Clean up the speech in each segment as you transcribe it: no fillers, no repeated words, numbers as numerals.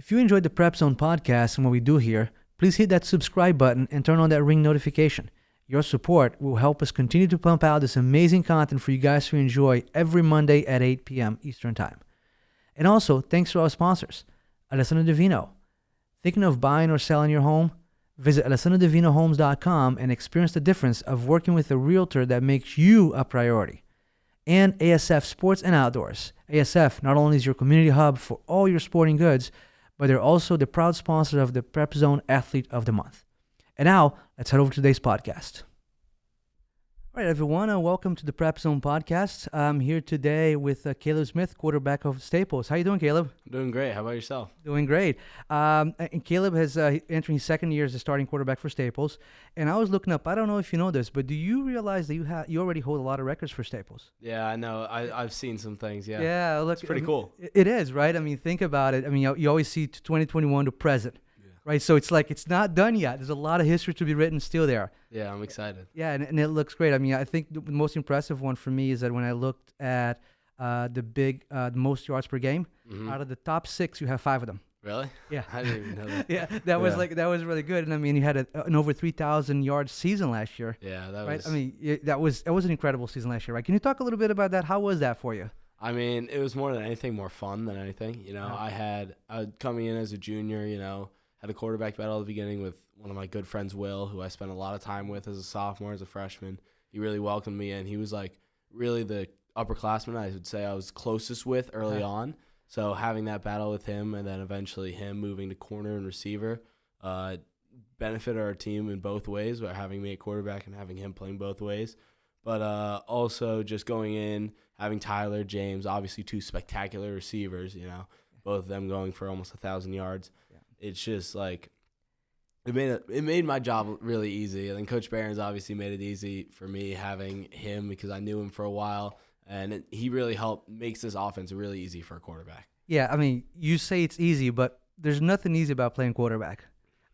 If you enjoyed the PrepZone podcast and what we do here, please hit that subscribe button and turn on that ring notification. Your support will help us continue to pump out this amazing content for you guys to enjoy every Monday at 8 p.m. Eastern Time. And also, thanks to our sponsors, Alessandro Divino. Thinking of buying or selling your home? Visit alessandrodivinohomes.com and experience the difference of working with a realtor that makes you a priority. And ASF Sports and Outdoors. ASF not only is your community hub for all your sporting goods, but they're also the proud sponsor of the PrepZone Athlete of the Month. And now, let's head over to today's podcast. All right, everyone, welcome to the PrepZone Podcast. I'm here today with Caleb Smith, quarterback of Staples. How you doing, Caleb? Doing great. How about yourself? Doing great. And Caleb has entering his second year as a starting quarterback for Staples. And I was looking up, I don't know if you know this, but do you realize that you already hold a lot of records for Staples? Yeah, I know. I've seen some things, yeah. Yeah, look, it's pretty cool. It is, right? I mean, think about it. I mean, you always see 2021 to present. Right, so it's like it's not done yet. There's a lot of history to be written still there. Yeah, I'm excited. Yeah, and it looks great. I mean, I think the most impressive one for me is that when I looked at the most yards per game, out of the top 6, you have 5 of them. Really? Yeah. I didn't even know that. Yeah, that was really good. And I mean, you had an over 3,000 yard season last year. Yeah, that right? was. I mean, that was an incredible season last year, right? Can you talk a little bit about that? How was that for you? I mean, it was more than anything, more fun than anything. You know, Yeah. I coming in as a junior. You know. Had a quarterback battle at the beginning with one of my good friends, Will, who I spent a lot of time with as a sophomore, as a freshman. He really welcomed me in. He was like really the upperclassman I would say I was closest with early on. So having that battle with him and then eventually him moving to corner and receiver benefited our team in both ways by having me at quarterback and having him playing both ways. But also just going in, having Tyler, James, obviously 2 spectacular receivers, you know, both of them going for almost 1,000 yards. It's just like it made my job really easy. And then Coach Barron's obviously made it easy for me having him because I knew him for a while, and he really makes this offense really easy for a quarterback. Yeah, I mean, you say it's easy, but there's nothing easy about playing quarterback.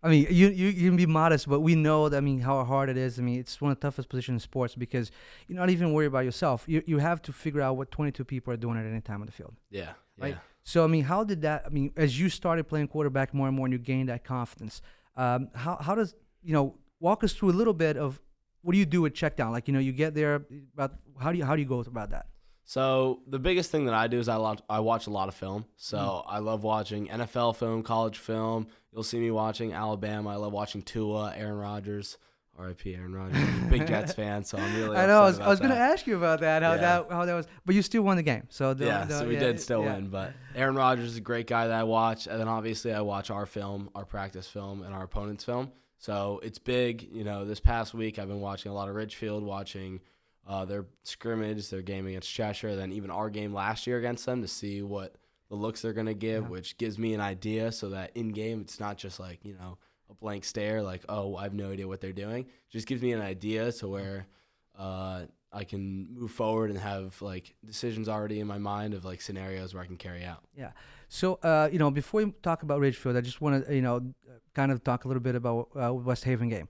I mean, you can be modest, but we know that, I mean, how hard it is. I mean, it's one of the toughest positions in sports because you're not even worried about yourself. You have to figure out what 22 people are doing at any time on the field. Yeah. Right? So, I mean, how did that, I mean, as you started playing quarterback more and more and you gained that confidence, how does, walk us through a little bit of what do you do with check down? Like, you get there, how do you go about that? So the biggest thing that I do is I watch a lot of film. So I love watching NFL film, college film. You'll see me watching Alabama. I love watching Tua, Aaron Rodgers. R.I.P. Aaron Rodgers. I'm a big Jets fan, so I'm really I know. I was going to ask you about that, how that was. But you still won the game. So we did still win. But Aaron Rodgers is a great guy that I watch. And then obviously I watch our film, our practice film, and our opponent's film. So it's big. This past week I've been watching a lot of Ridgefield, watching their scrimmage, their game against Cheshire, then even our game last year against them to see what the looks they're going to give, which gives me an idea so that in-game it's not just like, a blank stare, like, oh, I have no idea what they're doing. Just gives me an idea to where I can move forward and have, like, decisions already in my mind of, like, scenarios where I can carry out. Yeah. So, before we talk about Ridgefield, I just want to, kind of talk a little bit about West Haven game.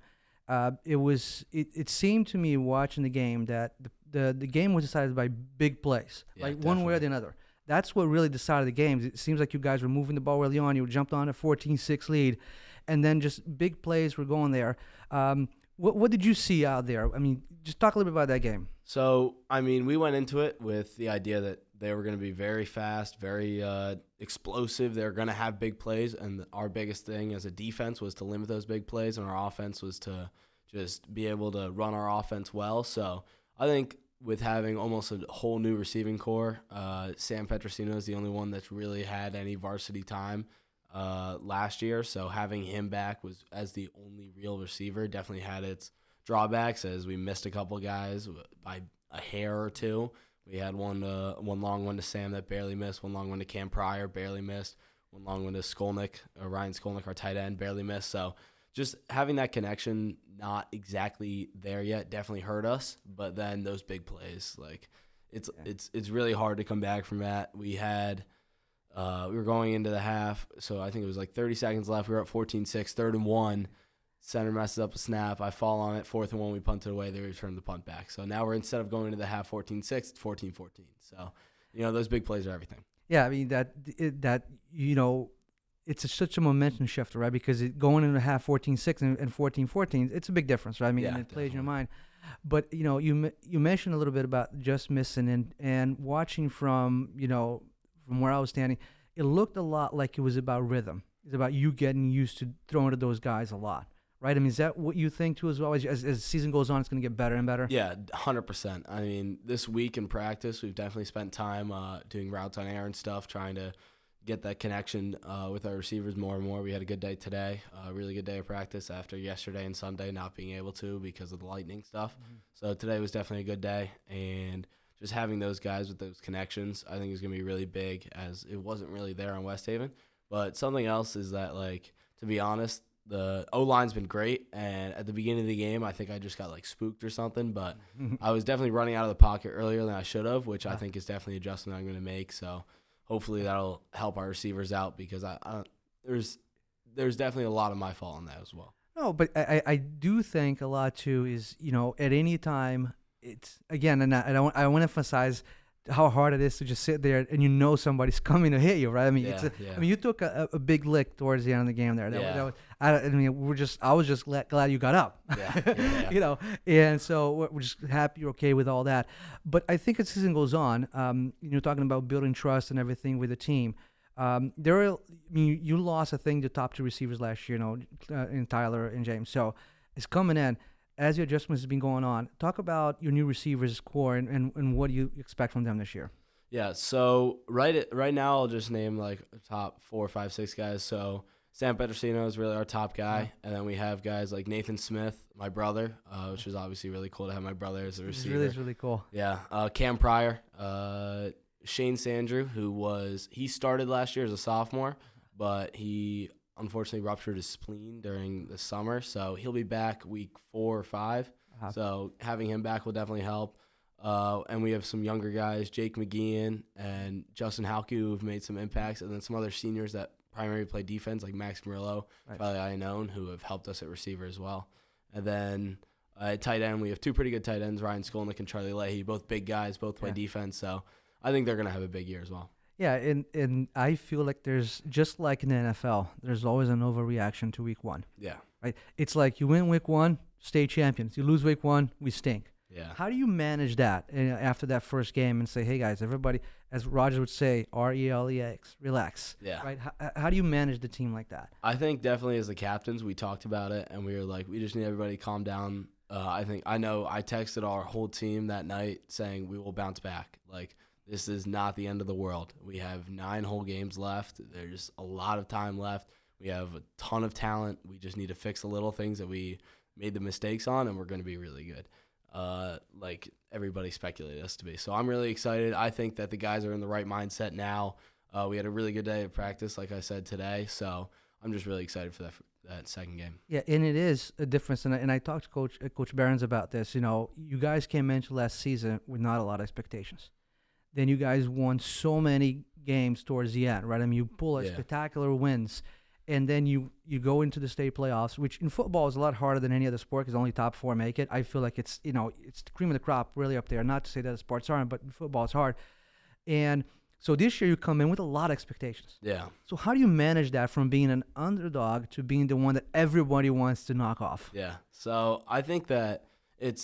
It seemed to me watching the game that the game was decided by big plays, one way or the other. That's what really decided the games. It seems like you guys were moving the ball early on. You jumped on a 14-6 lead, and then just big plays were going there. What did you see out there? I mean, just talk a little bit about that game. So, I mean, we went into it with the idea that they were going to be very fast, very explosive. They were going to have big plays, and our biggest thing as a defense was to limit those big plays, and our offense was to just be able to run our offense well. So I think with having almost a whole new receiving core, Sam Petrosino is the only one that's really had any varsity time last year. So having him back was as the only real receiver definitely had its drawbacks, as we missed a couple guys by a hair or two. We had one long one to Sam that barely missed, one long one to Cam Pryor, barely missed, one long one to Ryan Skolnick, our tight end, barely missed. So just having that connection not exactly there yet definitely hurt us. But then those big plays, like it's really hard to come back from that. We were going into the half, so I think it was like 30 seconds left. We were at 14-6, 3rd and 1. Center messes up a snap. I fall on it. 4th and 1, we punted away. They returned the punt back. So now we're, instead of going into the half 14-6, it's 14-14. So, those big plays are everything. Yeah, I mean, that it's such a momentum shifter, right? Because going into half 14-6 and 14-14, it's a big difference, right? I mean, Yeah, and it plays in your definitely. mind. But you mentioned a little bit about just missing and watching from from where I was standing, it looked a lot like it was about rhythm. It's about you getting used to throwing to those guys a lot, right? I mean, is that what you think too as well? As the season goes on, it's going to get better and better. Yeah, 100%. I mean, this week in practice, we've definitely spent time doing routes on air and stuff, trying to get that connection with our receivers more and more. We had a good day today, a really good day of practice after yesterday and Sunday not being able to because of the lightning stuff. So today was definitely a good day, and just having those guys with those connections, I think is going to be really big, as it wasn't really there on West Haven. But something else is that, like, to be honest, the O-line's been great, and at the beginning of the game, I think I just got, like, spooked or something, but I was definitely running out of the pocket earlier than I should have, which I think is definitely an adjustment I'm going to make. So hopefully that'll help our receivers out, because there's definitely a lot of my fault in that as well. No, but I do think a lot too is at any time it's again, and I want to emphasize how hard it is to just sit there and somebody's coming to hit you, right? I mean, Yeah, I mean, you took a big lick towards the end of the game there. I mean, I was just glad you got up. Yeah. And so we're just happy you're okay with all that. But I think as the season goes on, you're talking about building trust and everything with the team. You lost, I think, the top two receivers last year, in Tyler and James. So it's coming in. As your adjustments have been going on, talk about your new receivers core and what do you expect from them this year? Yeah, so right now I'll just name like top 4, 5, 6 guys. So Sam Petrosino is really our top guy, and then we have guys like Nathan Smith, my brother, which is obviously really cool to have my brother as a receiver. It's really cool. Yeah, Cam Pryor, Shane Sandrew, he started last year as a sophomore, but he unfortunately ruptured his spleen during the summer, so he'll be back week 4 or 5. So having him back will definitely help. And we have some younger guys, Jake McGeehan and Justin Halke, who've made some impacts, and then some other seniors that primarily play defense, like Max Murillo, Charlie Iannone, who have helped us at receiver as well. And then at tight end, we have 2 pretty good tight ends, Ryan Skolnick and Charlie Leahy, both big guys, both play defense, so I think they're going to have a big year as well. Yeah, and I feel like there's, just like in the NFL, there's always an overreaction to week 1. Yeah. Right? It's like you win week 1, state champions. You lose week 1, we stink. Yeah. How do you manage that after that first game and say, hey, guys, everybody, as Rogers would say, RELEX, relax. Yeah. Right? How do you manage the team like that? I think definitely as the captains, we talked about it, and we were like, we just need everybody to calm down. I texted our whole team that night saying we will bounce back. Like, this is not the end of the world. We have 9 whole games left. There's a lot of time left. We have a ton of talent. We just need to fix the little things that we made the mistakes on, and we're going to be really good. Like everybody speculated us to be. So I'm really excited. I think that the guys are in the right mindset now. We had a really good day of practice, like I said, today. So I'm just really excited for that second game. Yeah, and it is a difference. And I talked to Coach Behrens about this. You guys came into last season with not a lot of expectations. Then you guys won so many games towards the end, right? I mean, you pull spectacular wins, and then you go into the state playoffs, which in football is a lot harder than any other sport because only top 4 make it. I feel like it's it's the cream of the crop really up there. Not to say that the sports aren't, but football is hard. And so this year you come in with a lot of expectations. Yeah. So how do you manage that from being an underdog to being the one that everybody wants to knock off? Yeah. So I think that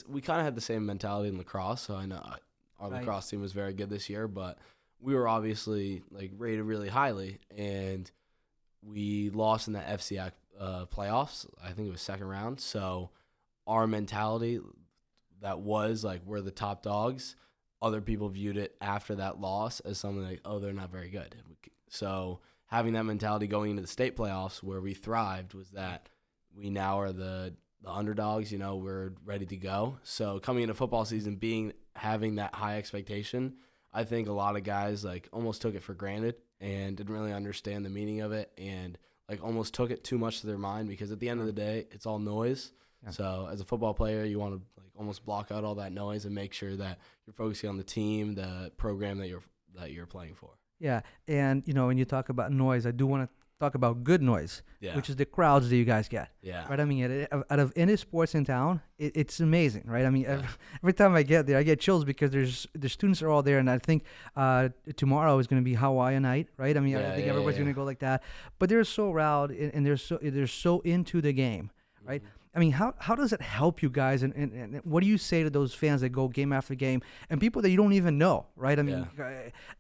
we kind of had the same mentality in lacrosse. So I know our lacrosse team was very good this year, but we were obviously like rated really highly, and we lost in the FCAC playoffs. I think it was second round. So our mentality that was like we're the top dogs, other people viewed it after that loss as something like, oh, they're not very good. So having that mentality going into the state playoffs where we thrived was that we now are the underdogs, we're ready to go. So coming into football season, having that high expectation, I think a lot of guys like almost took it for granted and didn't really understand the meaning of it, and like almost took it too much to their mind, because at the end of the day, it's all noise. Yeah. So as a football player, you want to like almost block out all that noise and make sure that you're focusing on the team, the program that you're playing for. Yeah, and when you talk about noise, I do want to talk about good noise, Yeah. which is the crowds that you guys get. Yeah. Right. I mean, out of any sports in town, it's amazing. Right. I mean, Yeah. every time I get there, I get chills because the students are all there, and I think tomorrow is going to be Hawaiian night. Right. I mean, I think everybody's going to go like that. But they're so loud, and they're so into the game. Right. Mm-hmm. I mean, how does it help you guys, and what do you say to those fans that go game after game and people that you don't even know, right? I mean,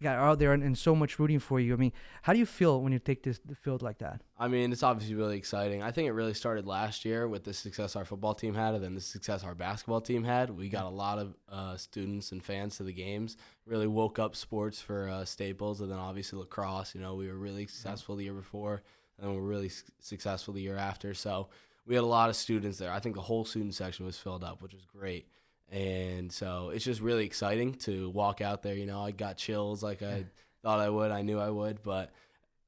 got out there and so much rooting for you. I mean, how do you feel when you take the field like that? I mean, it's obviously really exciting. I think it really started last year with the success our football team had, and then the success our basketball team had. We got a lot of students and fans to the games. Really woke up sports for Staples, and then obviously lacrosse. You know, we were really successful the year before, and then we were really successful the year after. So we had a lot of students there. I think the whole student section was filled up, which was great. And so it's just really exciting to walk out there. You know, I got chills like I thought I would. I knew I would, but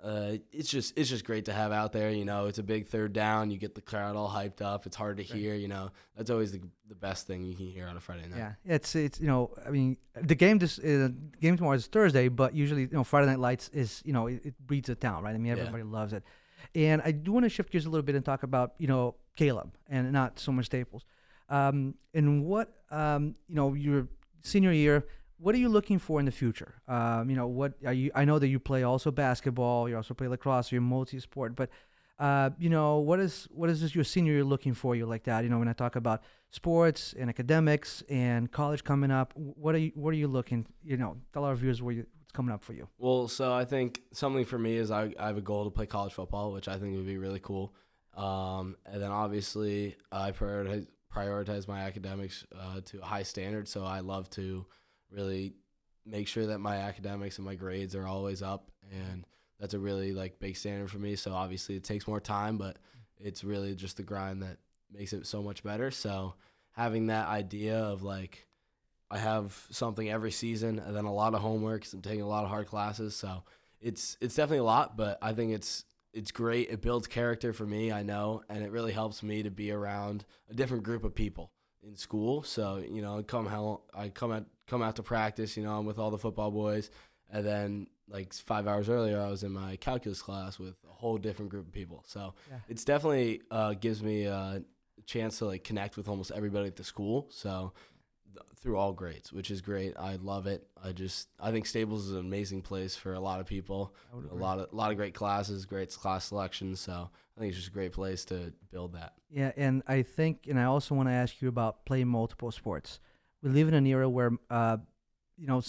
it's just great to have out there. You know, it's a big third down. You get the crowd all hyped up. It's hard to hear. You know, that's always the best thing you can hear on a Friday night. Yeah, it's you know, I mean, the game game tomorrow is Thursday, but usually, you know, Friday Night Lights is, you know, it breeds a town, right? I mean, everybody loves it. And I do want to shift gears a little bit and talk about, you know, Caleb and not so much Staples. And what, you know, your senior year, what are you looking for in the future? You know, what are you? I know that you play also basketball. You also play lacrosse. You're multi-sport. But you know, what is this your senior year looking for you like that? You know, when I talk about sports and academics and college coming up, what are you looking? You know, tell our viewers what's coming up for you. Well, so I think something for me is I have a goal to play college football, which I think would be really cool. And then obviously I prioritize my academics to a high standard. So I love to really make sure that my academics and my grades are always up, and that's a really like big standard for me. So obviously it takes more time, but it's really just the grind that makes it so much better. So having that idea of like I have something every season and then a lot of homework, so I'm taking a lot of hard classes. So it's definitely a lot, but I think it's great. It builds character for me, I know, and it really helps me to be around a different group of people in school. So, you know, I come out to practice, you know, I'm with all the football boys, and then like 5 hours earlier I was in my calculus class with a whole different group of people. So it's definitely gives me a chance to like connect with almost everybody at the school. So through all grades, which is great. I love it. I think Staples is an amazing place for a lot of people. A lot of great classes, great class selections. So I think it's just a great place to build that. Yeah, and I think, and I also want to ask you about playing multiple sports. We live in an era where, you know,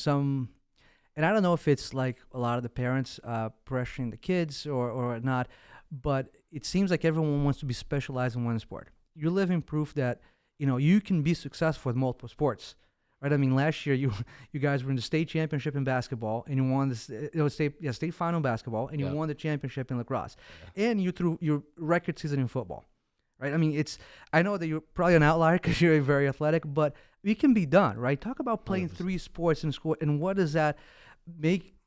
and I don't know if it's like a lot of the parents pressuring the kids or not, but it seems like everyone wants to be specialized in one sport. You're living proof that, you know, you can be successful with multiple sports, right? I mean, last year you guys were in the state championship in basketball, and you won the state final in basketball, and you won the championship in lacrosse, and you threw your record season in football, right? I mean, I know that you're probably an outlier because you're very athletic, but it can be done, right? Talk about playing 100%. 3 sports in school, and what does that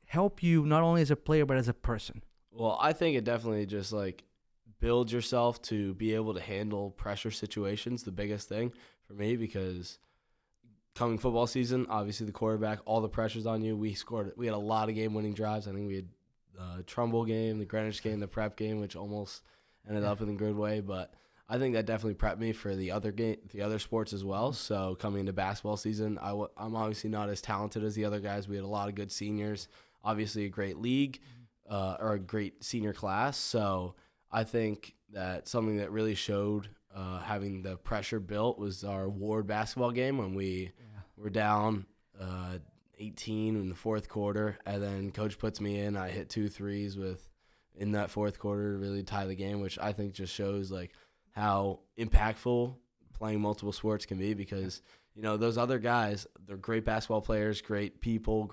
help you not only as a player but as a person? Well, I think it definitely just like build yourself to be able to handle pressure situations, the biggest thing for me, because coming football season, obviously the quarterback, all the pressure's on you. We had a lot of game-winning drives. I think we had the Trumbull game, the Greenwich game, the prep game, which almost ended up in a good way, but I think that definitely prepped me for the other sports as well. So coming into basketball season, I'm obviously not as talented as the other guys. We had a lot of good seniors, obviously a great league or a great senior class. So I think that something that really showed having the pressure built was our ward basketball game when we were down 18 in the fourth quarter, and then coach puts me in. I hit 2 threes in that fourth quarter to really tie the game, which I think just shows like how impactful playing multiple sports can be, because you know those other guys, they're great basketball players, great people,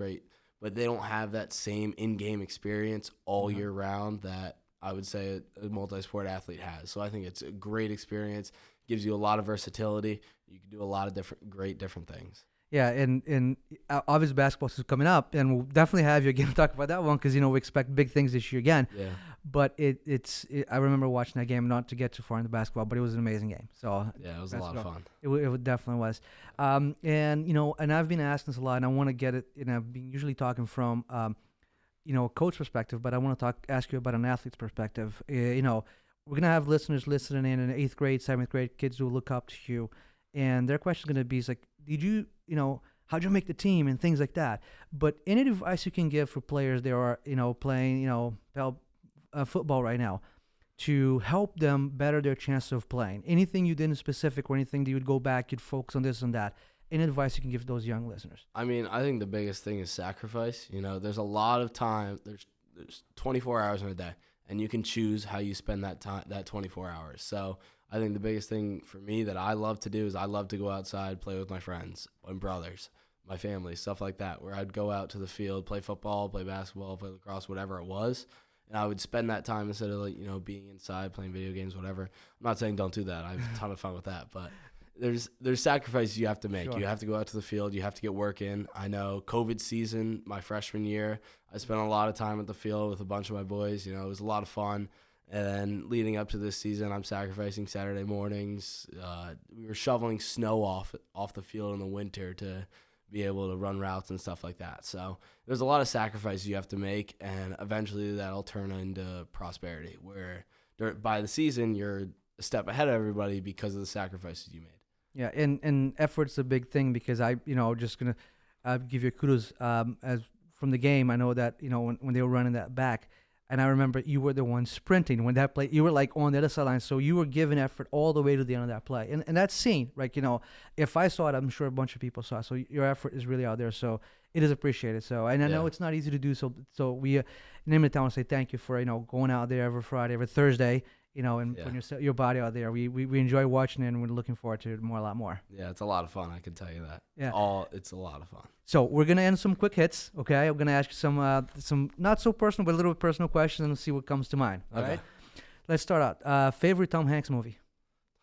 but they don't have that same in-game experience all year round that I would say a multi-sport athlete has. So I think it's a great experience, gives you a lot of versatility. You can do a lot of different things. Yeah, and obviously basketball is coming up, and we'll definitely have you again to talk about that one because, you know, we expect big things this year again. Yeah. But I remember watching that game, not to get too far into basketball, but it was an amazing game. So yeah, it was a lot of fun. It definitely was. And, you know, and I've been asking this a lot, and I want to get it, and I've been usually talking from coach perspective, but I want to ask you about an athlete's perspective. We're gonna have listeners listening in 8th grade, 7th grade, kids who look up to you, and their question is gonna be is like, did you, how'd you make the team and things like that. But any advice you can give for players that are, playing, football right now to help them better their chance of playing. Anything you did in specific or anything that you would go back, you'd focus on this and that. Any advice you can give those young listeners? I mean, I think the biggest thing is sacrifice. There's a lot of time. There's 24 hours in a day, and you can choose how you spend that time, that 24 hours. So I think the biggest thing for me that I love to do is I love to go outside, play with my friends and brothers, my family, stuff like that, where I'd go out to the field, play football, play basketball, play lacrosse, whatever it was. And I would spend that time instead of being inside, playing video games, whatever. I'm not saying don't do that. I have a ton of fun with that. But there's sacrifices you have to make. Sure. You have to go out to the field. You have to get work in. I know COVID season, my freshman year, I spent a lot of time at the field with a bunch of my boys. It was a lot of fun. And then leading up to this season, I'm sacrificing Saturday mornings. We were shoveling snow off the field in the winter to be able to run routes and stuff like that. So there's a lot of sacrifices you have to make, and eventually that'll turn into prosperity, where by the season you're a step ahead of everybody because of the sacrifices you made. Yeah, and effort's a big thing because just going to give you kudos as from the game. I know that, when they were running that back, and I remember you were the one sprinting when that play. You were like on the other sideline, so you were giving effort all the way to the end of that play. And that's seen, right? If I saw it, I'm sure a bunch of people saw it. So your effort is really out there. So it is appreciated. So, and I know it's not easy to do. So we, name it down, and say thank you for going out there every Friday, every Thursday. And putting your body out there. We enjoy watching it, and we're looking forward to it a lot more. Yeah, it's a lot of fun. I can tell you that. Yeah, it's a lot of fun. So we're gonna end some quick hits. Okay, I'm gonna ask you some not so personal, but a little bit personal questions, and see what comes to mind. All right. Let's start out. Favorite Tom Hanks movie?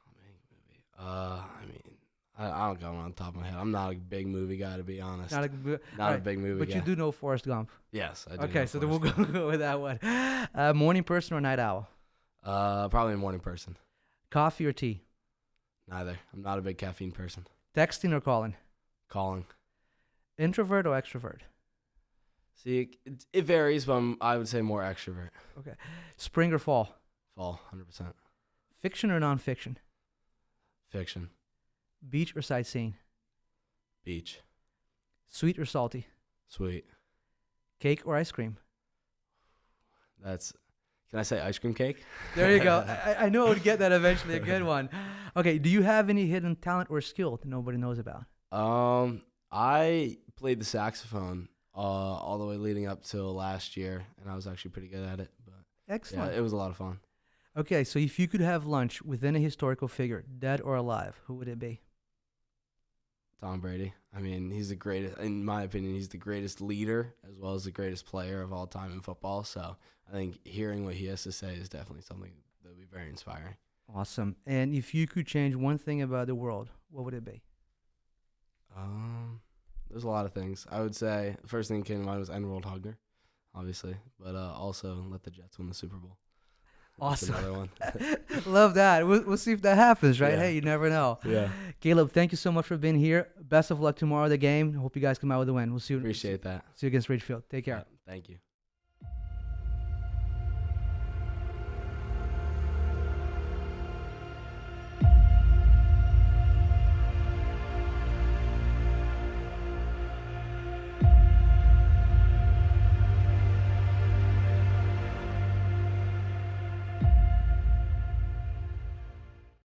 Tom Hanks movie. I don't go on top of my head. I'm not a big movie guy, to be honest. Not a big movie guy. But you do know Forrest Gump. Yes, I do. Okay, so then we'll go with that one. Morning person or night owl? Probably a morning person. Coffee or tea? Neither. I'm not a big caffeine person. Texting or calling? Calling. Introvert or extrovert? See, it varies, but I would say more extrovert. Okay. Spring or fall? Fall, 100%. Fiction or nonfiction? Fiction. Beach or sightseeing? Beach. Sweet or salty? Sweet. Cake or ice cream? Can I say ice cream cake? There you go. I know I would get that eventually. A good one. Okay. Do you have any hidden talent or skill that nobody knows about? I played the saxophone all the way leading up till last year, and I was actually pretty good at it. But excellent. Yeah, it was a lot of fun. Okay. So if you could have lunch with any historical figure, dead or alive, who would it be? Tom Brady. I mean, he's the greatest, in my opinion, he's the greatest leader as well as the greatest player of all time in football. So I think hearing what he has to say is definitely something that would be very inspiring. Awesome. And if you could change one thing about the world, what would it be? There's a lot of things. I would say the first thing that came to mind was end World Hugner, obviously, but also let the Jets win the Super Bowl. Awesome. That's another one. Love that. We'll see if that happens, right? Yeah. Hey, you never know. Yeah. Caleb, thank you so much for being here. Best of luck tomorrow at the game. Hope you guys come out with a win. We'll see you. Appreciate that. See you against Ridgefield. Take care. Thank you.